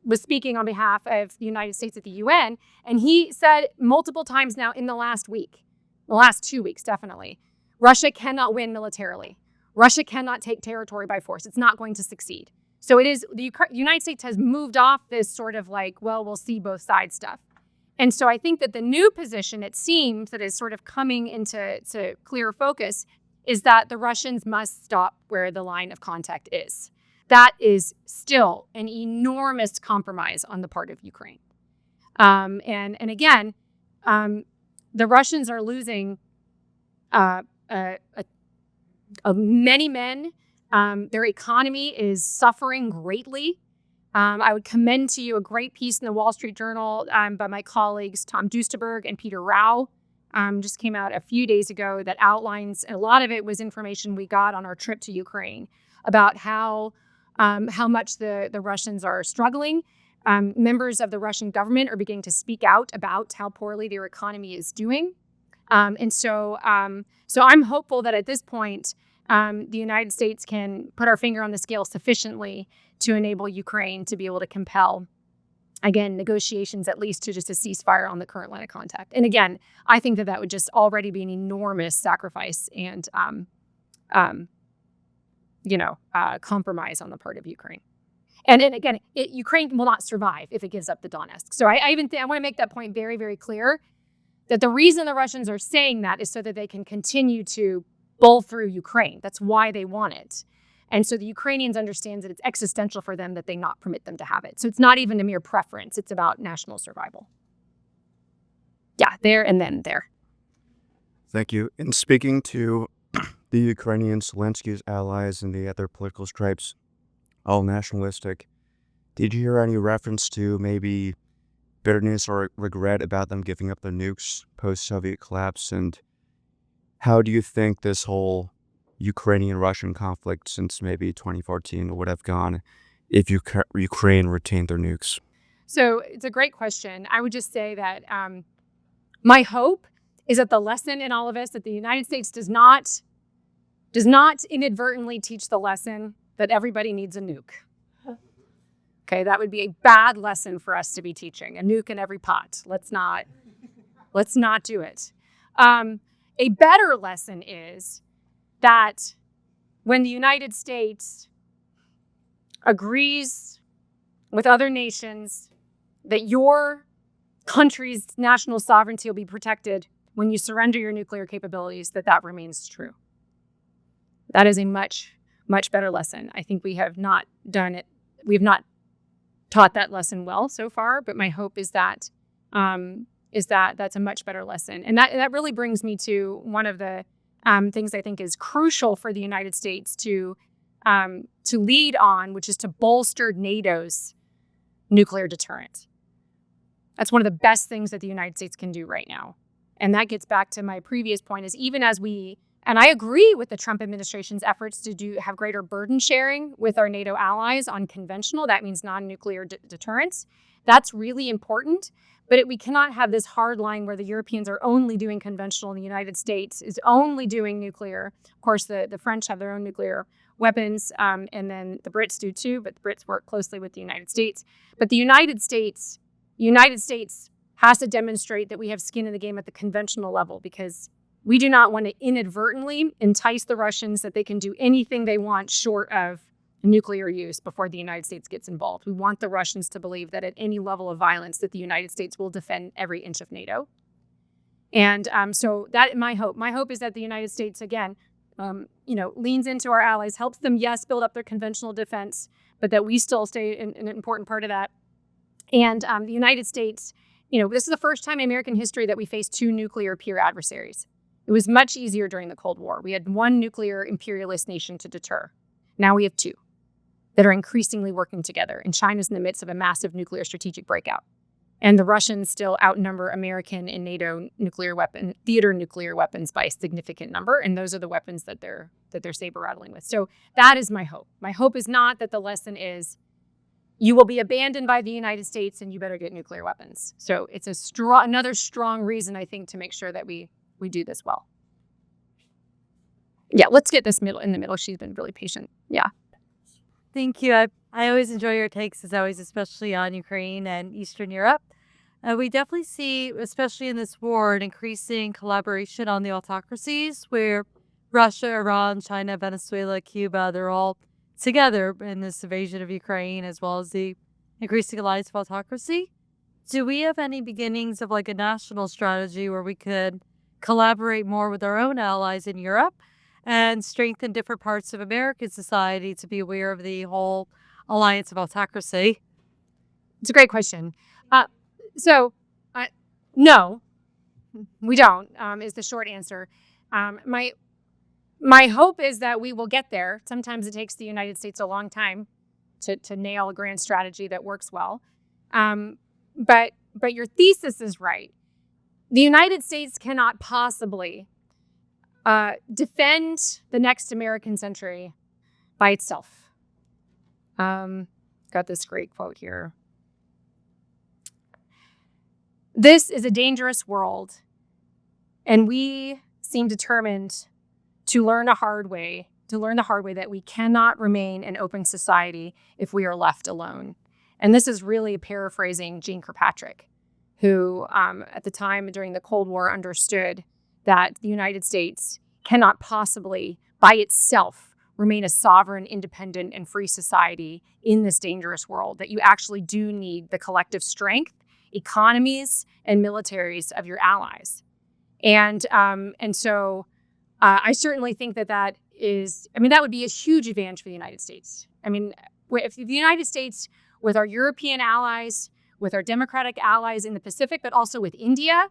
was speaking on behalf of the United States at the UN. And he said multiple times now in the last 2 weeks, definitely, Russia cannot win militarily. Russia cannot take territory by force. It's not going to succeed. So it is, the United States has moved off this sort of like, well, we'll see both sides stuff. And so I think that the new position, it seems, that is sort of coming into clearer focus is that the Russians must stop where the line of contact is. That is still an enormous compromise on the part of Ukraine. And again, the Russians are losing many men. Their economy is suffering greatly. I would commend to you a great piece in the Wall Street Journal by my colleagues Tom Duesterberg and Peter Rao. Just came out a few days ago that outlines, a lot of it was information we got on our trip to Ukraine about how much the Russians are struggling. Members of the Russian government are beginning to speak out about how poorly their economy is doing. So I'm hopeful that at this point, the United States can put our finger on the scale sufficiently to enable Ukraine to be able to compel, again, negotiations, at least to just a ceasefire on the current line of contact. And again, I think that would just already be an enormous sacrifice and, compromise on the part of Ukraine. And again, Ukraine will not survive if it gives up the Donetsk. So I want to make that point very, very clear, that the reason the Russians are saying that is so that they can continue to bowl through Ukraine. That's why they want it. And so the Ukrainians understand that it's existential for them that they not permit them to have it. So it's not even a mere preference. It's about national survival. Yeah, there and then there. Thank you. In speaking to the Ukrainian, Zelensky's allies, and the other political stripes, all nationalistic, did you hear any reference to maybe bitterness or regret about them giving up their nukes post-Soviet collapse? And how do you think this whole Ukrainian-Russian conflict since maybe 2014 would have gone if Ukraine retained their nukes? So it's a great question. I would just say that my hope is that the lesson in all of this, that the United States does not inadvertently teach the lesson that everybody needs a nuke. Okay, that would be a bad lesson for us to be teaching. A nuke in every pot. Let's not do it. A better lesson is that when the United States agrees with other nations that your country's national sovereignty will be protected when you surrender your nuclear capabilities, that remains true. That is a much, much better lesson. I think we have not done it. We have not taught that lesson well so far, but my hope is that that's a much better lesson. And that really brings me to one of the things I think is crucial for the United States to lead on, which is to bolster NATO's nuclear deterrent. That's one of the best things that the United States can do right now. And that gets back to my previous point, is even as and I agree with the Trump administration's efforts to have greater burden sharing with our NATO allies on conventional, that means non-nuclear deterrence. That's really important. But we cannot have this hard line where the Europeans are only doing conventional and the United States is only doing nuclear. Of course, the French have their own nuclear weapons, and then the Brits do too, but the Brits work closely with the United States. But the United States has to demonstrate that we have skin in the game at the conventional level, because we do not want to inadvertently entice the Russians that they can do anything they want short of nuclear use before the United States gets involved. We want the Russians to believe that at any level of violence that the United States will defend every inch of NATO. And so that my hope is that the United States, again, leans into our allies, helps them, yes, build up their conventional defense, but that we still stay an important part of that. And the United States, this is the first time in American history that we faced two nuclear peer adversaries. It was much easier during the Cold War. We had one nuclear imperialist nation to deter. Now we have two that are increasingly working together. And China's in the midst of a massive nuclear strategic breakout. And the Russians still outnumber American and NATO theater nuclear weapons by a significant number. And those are the weapons that they're saber rattling with. So that is my hope. My hope is not that the lesson is you will be abandoned by the United States and you better get nuclear weapons. So it's another strong reason, I think, to make sure that we do this well. Yeah, let's get this in the middle. She's been really patient. Yeah. Thank you. I always enjoy your takes, as always, especially on Ukraine and Eastern Europe. We definitely see, especially in this war, an increasing collaboration on the autocracies where Russia, Iran, China, Venezuela, Cuba, they're all together in this invasion of Ukraine, as well as the increasing alliance of autocracy. Do we have any beginnings of like a national strategy where we could collaborate more with our own allies in Europe and strengthen different parts of American society to be aware of the whole alliance of autocracy? It's a great question. No, we don't, is the short answer. My hope is that we will get there. Sometimes it takes the United States a long time to nail a grand strategy that works well. But your thesis is right. The United States cannot possibly defend the next American century by itself. Got this great quote here. This is a dangerous world, and we seem determined to learn the hard way that we cannot remain an open society if we are left alone. And this is really paraphrasing Jeane Kirkpatrick, who at the time during the Cold War understood that the United States cannot possibly by itself remain a sovereign, independent, and free society in this dangerous world, that you actually do need the collective strength, economies, and militaries of your allies. And so I certainly think that would be a huge advantage for the United States. I mean, if the United States, with our European allies, with our democratic allies in the Pacific, but also with India,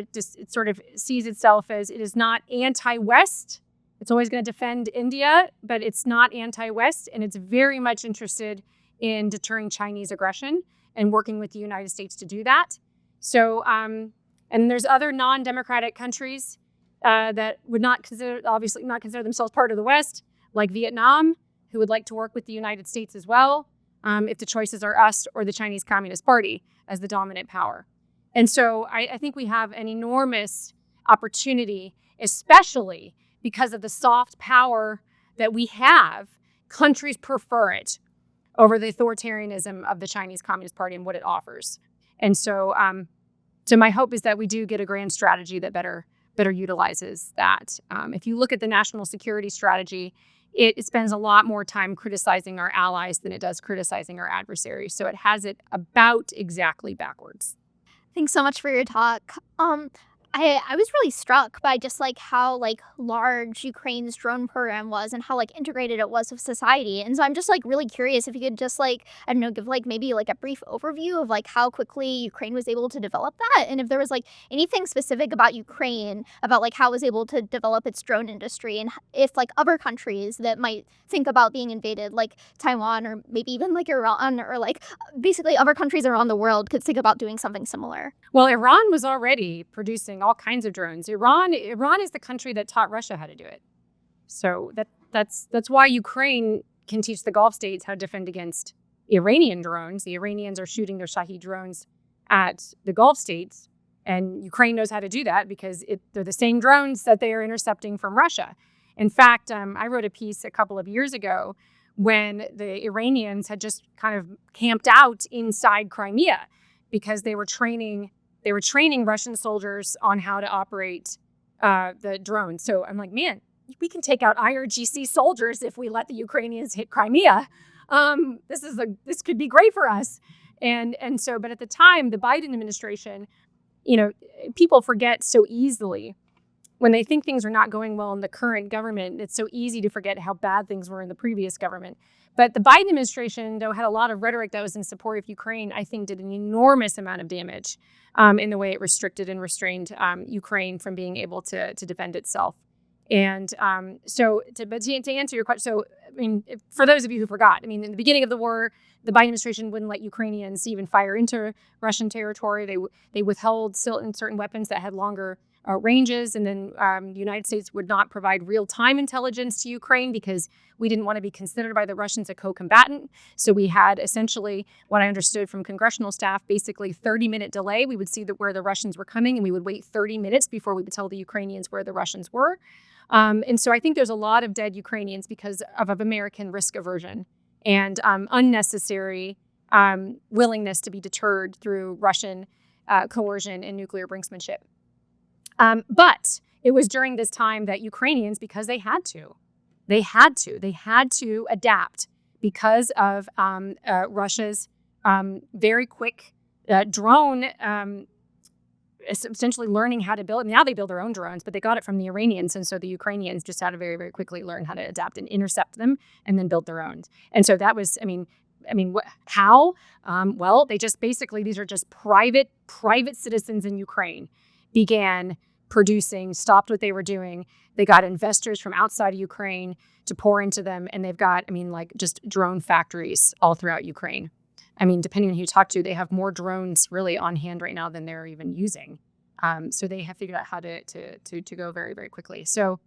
it sort of sees itself as it is not anti-West. It's always going to defend India, but it's not anti-West, and it's very much interested in deterring Chinese aggression and working with the United States to do that. So, and there's other non-democratic countries that would obviously not consider themselves part of the West, like Vietnam, who would like to work with the United States as well, if the choices are us or the Chinese Communist Party as the dominant power. And so I think we have an enormous opportunity, especially because of the soft power that we have. Countries prefer it over the authoritarianism of the Chinese Communist Party and what it offers. And so my hope is that we do get a grand strategy that better utilizes that. If you look at the national security strategy, it spends a lot more time criticizing our allies than it does criticizing our adversaries. So it has it about exactly backwards. Thanks so much for your talk. I was really struck by just like how like large Ukraine's drone program was and how like integrated it was with society. And so I'm just like really curious if you could just like, I don't know, give like maybe like a brief overview of like how quickly Ukraine was able to develop that. And if there was like anything specific about Ukraine, about like how it was able to develop its drone industry, and if like other countries that might think about being invaded, like Taiwan or maybe even like Iran or like basically other countries around the world could think about doing something similar. Well, Iran was already producing all kinds of drones. Iran is the country that taught Russia how to do it. So that's why Ukraine can teach the Gulf states how to defend against Iranian drones. The Iranians are shooting their Shahed drones at the Gulf states, and Ukraine knows how to do that because they're the same drones that they are intercepting from Russia. In fact, I wrote a piece a couple of years ago when the Iranians had just kind of camped out inside Crimea because they were training Russian soldiers on how to operate the drones. So I'm like, man, we can take out IRGC soldiers if we let the Ukrainians hit Crimea. This could be great for us. And so, but at the time, the Biden administration, people forget so easily when they think things are not going well in the current government, it's so easy to forget how bad things were in the previous government. But the Biden administration, though, had a lot of rhetoric that was in support of Ukraine, I think did an enormous amount of damage in the way it restricted and restrained Ukraine from being able to defend itself. And to answer your question, so I mean, for those of you who forgot, I mean, in the beginning of the war, the Biden administration wouldn't let Ukrainians even fire into Russian territory. They withheld certain weapons that had longer ranges, and then the United States would not provide real-time intelligence to Ukraine because we didn't want to be considered by the Russians a co-combatant. So we had essentially, what I understood from congressional staff, basically 30-minute delay. We would see where the Russians were coming, and we would wait 30 minutes before we would tell the Ukrainians where the Russians were. And so I think there's a lot of dead Ukrainians because of American risk aversion and unnecessary willingness to be deterred through Russian coercion and nuclear brinksmanship. But it was during this time that Ukrainians, because they had to adapt because of Russia's very quick drone, essentially learning how to build. Now they build their own drones, but they got it from the Iranians. And so the Ukrainians just had to very, very quickly learn how to adapt and intercept them and then build their own. And so that was, how? Well, they just basically, these are just private citizens in Ukraine began producing, stopped what they were doing. They got investors from outside of Ukraine to pour into them. And they've got, just drone factories all throughout Ukraine. I mean, depending on who you talk to, they have more drones really on hand right now than they're even using. So they have figured out how to go very, very quickly. So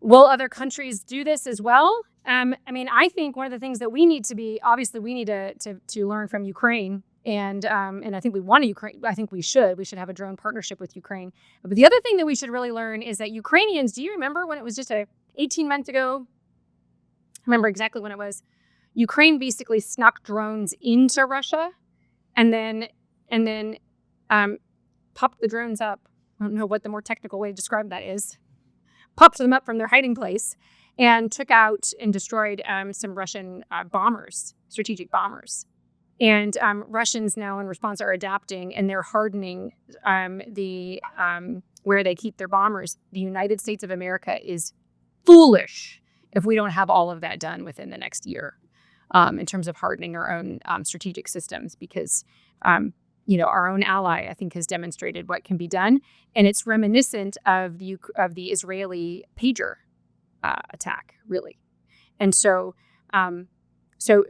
will other countries do this as well? I think one of the things that we need to be, obviously we need to learn from Ukraine. And I think we should have a drone partnership with Ukraine. But the other thing that we should really learn is that Ukrainians, do you remember when it was just 18 months ago? I remember exactly when it was. Ukraine basically snuck drones into Russia and then popped the drones up. I don't know what the more technical way to describe that is. Popped them up from their hiding place and took out and destroyed some Russian bombers, strategic bombers. And Russians now in response are adapting and they're hardening where they keep their bombers. The United States of America is foolish if we don't have all of that done within the next year. In terms of hardening our own strategic systems, because our own ally, I think, has demonstrated what can be done, and it's reminiscent of the Israeli pager attack, really. And so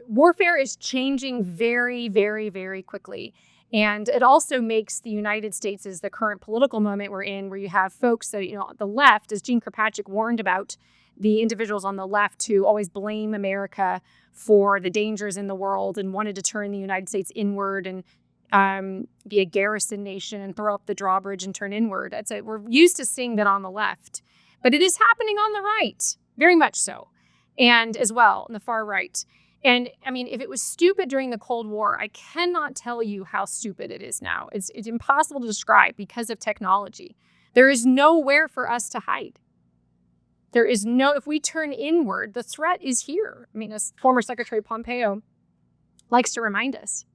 warfare is changing very, very, very quickly, and it also makes the United States as the current political moment we're in, where you have folks that the left, as Jean Kirkpatrick warned about, the individuals on the left who always blame America for the dangers in the world and wanted to turn the United States inward and be a garrison nation and throw up the drawbridge and turn inward. We're used to seeing that on the left, but it is happening on the right, very much so, and as well on the far right. And if it was stupid during the Cold War, I cannot tell you how stupid it is now. It's impossible to describe because of technology. There is nowhere for us to hide. If we turn inward, the threat is here. As former Secretary Pompeo likes to remind us.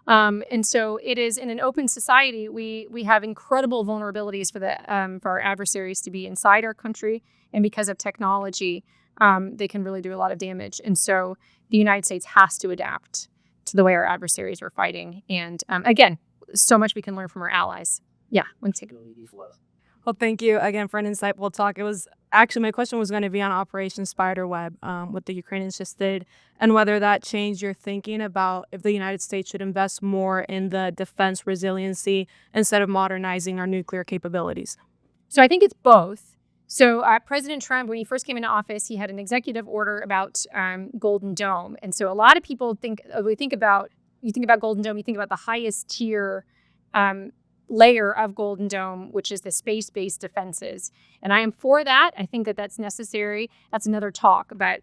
And so it is in an open society, we have incredible vulnerabilities for our adversaries to be inside our country. And because of technology, they can really do a lot of damage. And so the United States has to adapt to the way our adversaries are fighting. And again, so much we can learn from our allies. Yeah, one second. Well, thank you again for an insightful talk. It was actually, my question was going to be on Operation Spiderweb, what the Ukrainians just did, and whether that changed your thinking about if the United States should invest more in the defense resiliency instead of modernizing our nuclear capabilities. So I think it's both. So President Trump, when he first came into office, he had an executive order about Golden Dome. And so a lot of people think about Golden Dome, you think about the highest tier layer of Golden Dome, which is the space-based defenses. And I am for that. I think that that's necessary. That's another talk, but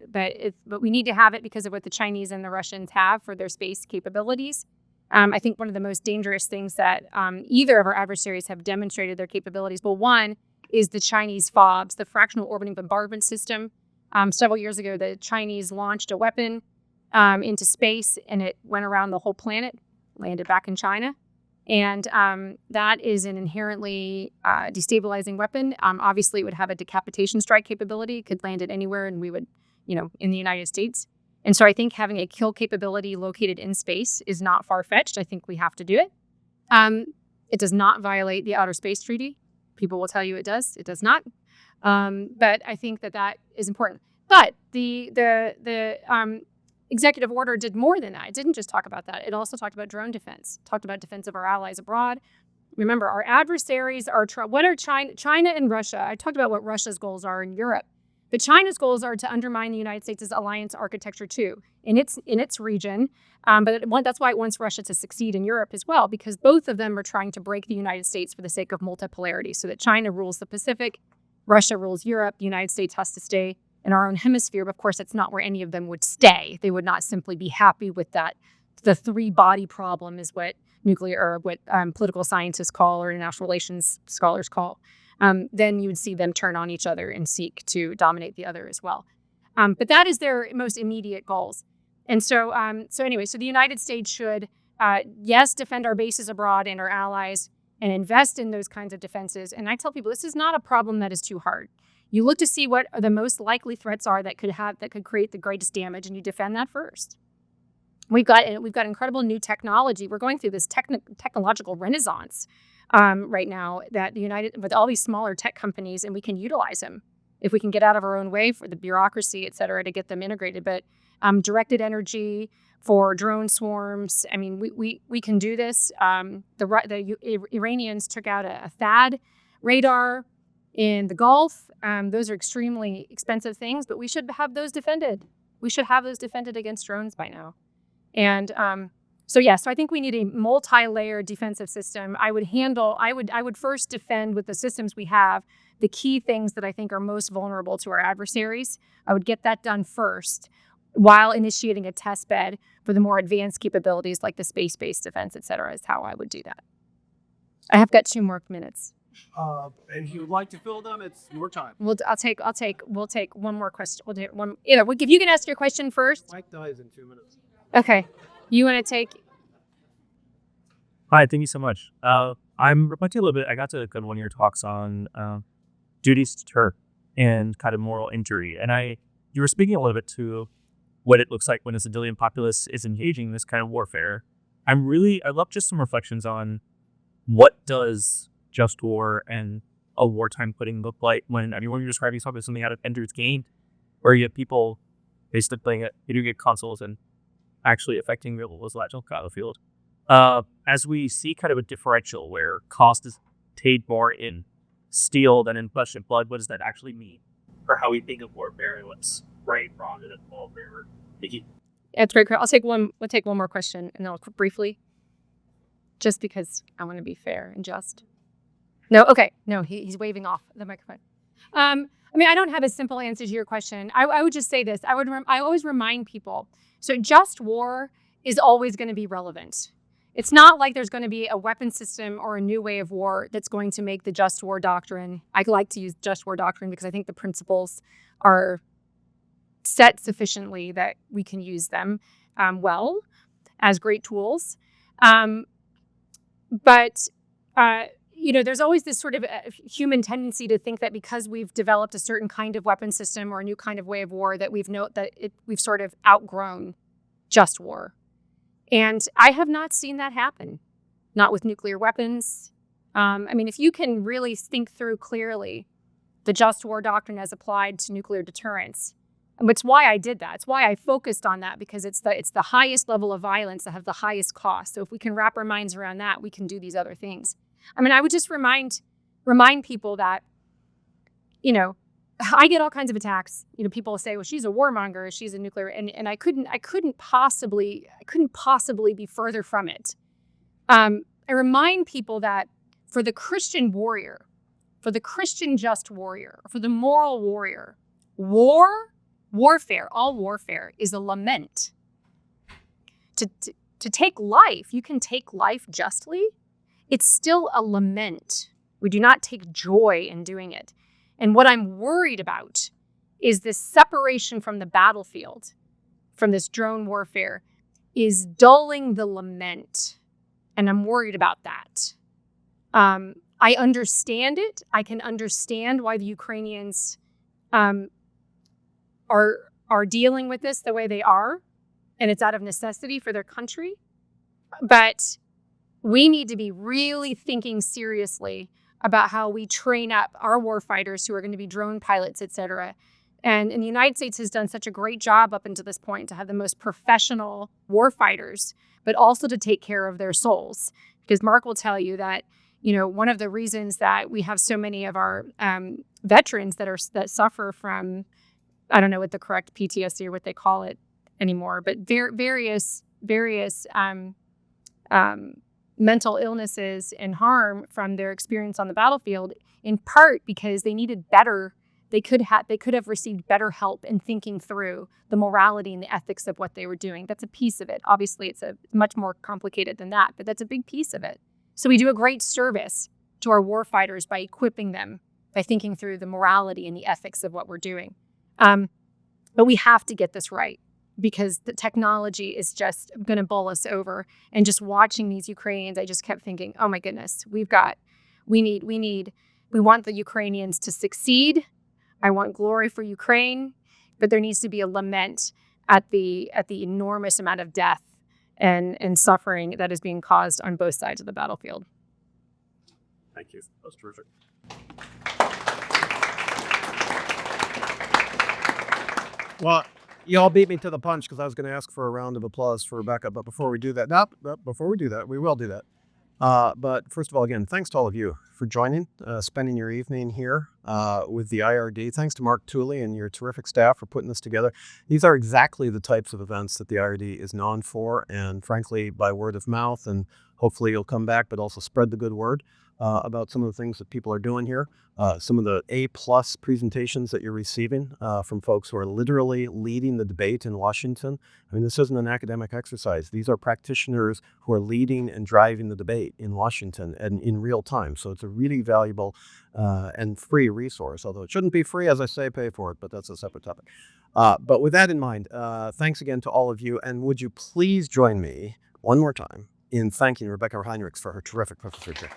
we need to have it because of what the Chinese and the Russians have for their space capabilities. I think one of the most dangerous things that either of our adversaries have demonstrated their capabilities, well, one is the Chinese FOBs, the Fractional Orbiting Bombardment System. Several years ago, the Chinese launched a weapon into space, and it went around the whole planet, landed back in China. And that is an inherently destabilizing weapon. Obviously, it would have a decapitation strike capability, could land it anywhere, and we would, in the United States. And so I think having a kill capability located in space is not far-fetched. I think we have to do it. It does not violate the Outer Space Treaty. People will tell you it does. It does not. But I think that is important. But the executive order did more than that. It didn't just talk about that. It also talked about drone defense, talked about defense of our allies abroad. Remember, our adversaries are what are China and Russia. I talked about what Russia's goals are in Europe. But China's goals are to undermine the United States' alliance architecture too, in its region. That's why it wants Russia to succeed in Europe as well, because both of them are trying to break the United States for the sake of multipolarity, so that China rules the Pacific, Russia rules Europe, the United States has to stay in our own hemisphere. But of course, that's not where any of them would stay. They would not simply be happy with that. The three-body problem is what political scientists call, or international relations scholars call. Then you would see them turn on each other and seek to dominate the other as well. But that is their most immediate goals. And so the United States should, yes, defend our bases abroad and our allies and invest in those kinds of defenses. And I tell people, this is not a problem that is too hard. You look to see what the most likely threats are that could create the greatest damage, and you defend that first. We've got incredible new technology. We're going through this technological renaissance right now with all these smaller tech companies, and we can utilize them if we can get out of our own way for the bureaucracy, et cetera, to get them integrated. But directed energy for drone swarms, I mean, we can do this. The Iranians took out a THAAD radar in the Gulf. Those are extremely expensive things, but we should have those defended. We should have those defended against drones by now. And so I think we need a multi-layered defensive system. I would first defend with the systems we have the key things that I think are most vulnerable to our adversaries. I would get that done first, while initiating a test bed for the more advanced capabilities like the space-based defense, et cetera, is how I would do that. I have got 2 more minutes. And if you would like to fill them, it's your time. We'll take one more question. We'll do one. If you can ask your question first. Mike dies in 2 minutes. Okay. You want to take? Hi, thank you so much. I'm reflecting a little bit. I got to a good one of your talks on duties to deter and kind of moral injury. And you were speaking a little bit to what it looks like when a civilian populace is engaging in this kind of warfare. I'd love just some reflections on what does just war and a wartime putting look like when you're describing something out of Ender's Game, where you have people basically playing at video game consoles and actually affecting real logical battlefield. As we see kind of a differential where cost is paid more in steel than in flesh and blood, what does that actually mean for how we think of warfare and what's right, wrong, and involved there? Thank you. That's great. We'll take one more question, and then I'll briefly, just because I want to be fair and just. No, okay. No, he's waving off the microphone. I don't have a simple answer to your question. I would just say this. I always remind people. So just war is always going to be relevant. It's not like there's going to be a weapon system or a new way of war that's going to make the just war doctrine. I like to use just war doctrine because I think the principles are set sufficiently that we can use them well as great tools. But there's always this sort of human tendency to think that because we've developed a certain kind of weapon system or a new kind of way of war that we've sort of outgrown just war. And I have not seen that happen, not with nuclear weapons. If you can really think through clearly the just war doctrine as applied to nuclear deterrence, and it's why I did that. It's why I focused on that, because it's the highest level of violence that have the highest cost. So if we can wrap our minds around that, we can do these other things. I would just remind people that, I get all kinds of attacks. People say, well, she's a warmonger, she's a nuclear, and I couldn't possibly be further from it. I remind people that for the Christian warrior, for the Christian just warrior, for the moral warrior, warfare, all warfare is a lament. To take life, you can take life justly. It's still a lament. We do not take joy in doing it. And what I'm worried about is this separation from the battlefield, from this drone warfare, is dulling the lament And I'm worried about that. I understand it. I can understand why the Ukrainians are dealing with this the way they are, and it's out of necessity for their country. But we need to be really thinking seriously about how we train up our warfighters who are going to be drone pilots, et cetera. And the United States has done such a great job up until this point to have the most professional warfighters, but also to take care of their souls. Because Mark will tell you that, one of the reasons that we have so many of our veterans that suffer from, I don't know what the correct PTSD or what they call it anymore, but various mental illnesses and harm from their experience on the battlefield, in part because they needed better. They could have received better help in thinking through the morality and the ethics of what they were doing. That's a piece of it. Obviously, it's much more complicated than that, but that's a big piece of it. So we do a great service to our warfighters by equipping them, by thinking through the morality and the ethics of what we're doing. But we have to get this right, because the technology is just going to bowl us over. And just watching these Ukrainians, I just kept thinking, oh my goodness, we want the Ukrainians to succeed. I want glory for Ukraine, but there needs to be a lament at the enormous amount of death and suffering that is being caused on both sides of the battlefield. Thank you. That was terrific. Well, you all beat me to the punch because I was going to ask for a round of applause for Rebeccah. But before we do that, we will do that. But first of all, again, thanks to all of you for joining, spending your evening here with the IRD. Thanks to Mark Tooley and your terrific staff for putting this together. These are exactly the types of events that the IRD is known for, and frankly, by word of mouth, and hopefully you'll come back, but also spread the good word about some of the things that people are doing here. Some of the A-plus presentations that you're receiving from folks who are literally leading the debate in Washington. I mean, this isn't an academic exercise. These are practitioners who are leading and driving the debate in Washington and in real time. So it's a really valuable and free resource, although it shouldn't be free. As I say, pay for it, but that's a separate topic. But with that in mind, thanks again to all of you. And would you please join me one more time in thanking Rebeccah Heinrichs for her terrific professorship.